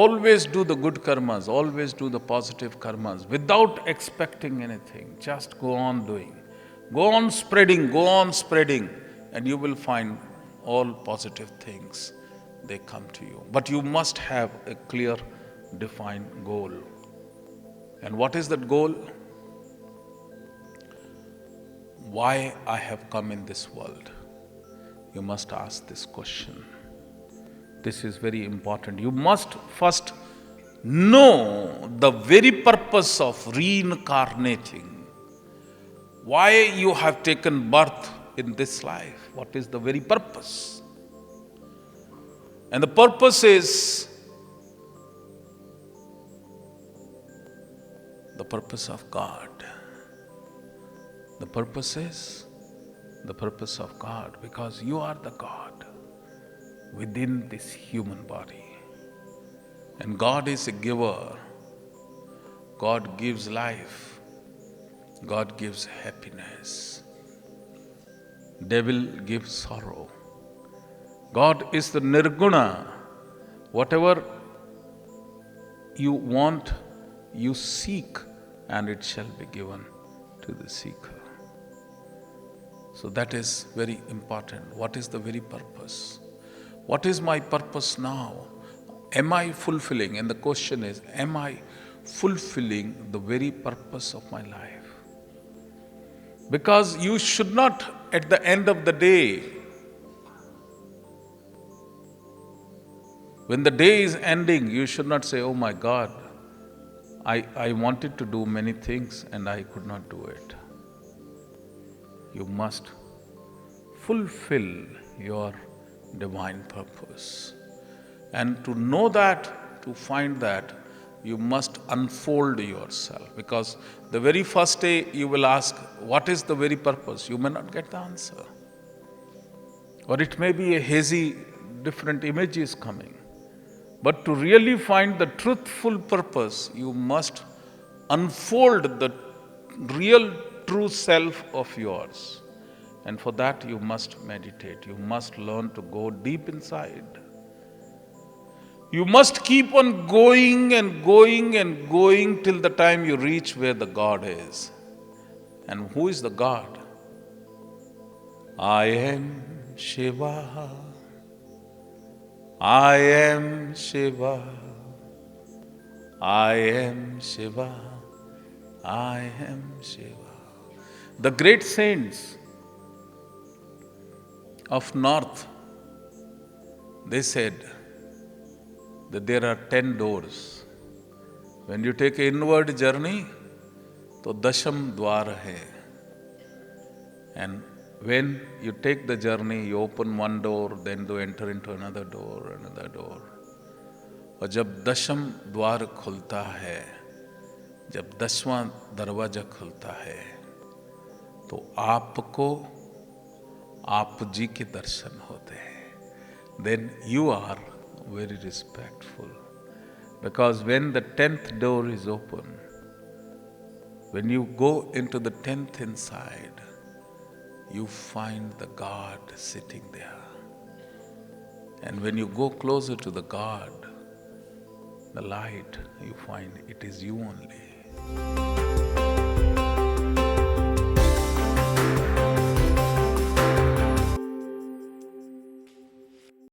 Always do the good karmas, always do the positive karmas without expecting anything. Just go on doing. Go on spreading, and you will find all positive things. They come to you. But you must have a clear, defined goal. And what is that goal? Why I have come in this world? You must ask this question. This is very important. You must first know the very purpose of reincarnating. Why you have taken birth in this life? What is the very purpose? And the purpose is the purpose of God. The purpose is the purpose of God, because you are the God within this human body. And God is a giver. God gives life. God gives happiness. Devil gives sorrow. God is the Nirguna. Whatever you want, you seek, and it shall be given to the seeker. So that is very important. What is the very purpose? What is my purpose now? Am I fulfilling? And the question is, am I fulfilling the very purpose of my life? Because you should not, at the end of the day, when the day is ending, you should not say, oh my God, I wanted to do many things and I could not do it. You must fulfill your divine purpose. And to know that, to find that, you must unfold yourself. Because the very first day you will ask, what is the very purpose? You may not get the answer. Or it may be a hazy, different image is coming. But to really find the truthful purpose, you must unfold the real true self of yours. And for that you must meditate. You must learn to go deep inside. You must keep on going and going and going till the time you reach where the God is. And who is the God? I am Shiva. I am Shiva. I am Shiva. I am Shiva. The great saints of North, they said that there are 10 doors. When you take an inward journey, to Dasham Dwar hai. And when you take the journey, you open one door, then you enter into another door, another door. और जब दशम द्वार खुलता है, जब 10वां दरवाजा खुलता है, तो आपको आप जी के दर्शन होते हैं. Then you are very respectful. Because when the 10th door is open, when you go into the 10th inside, you find the God sitting there. And when you go closer to the God, the light, you find it is you only.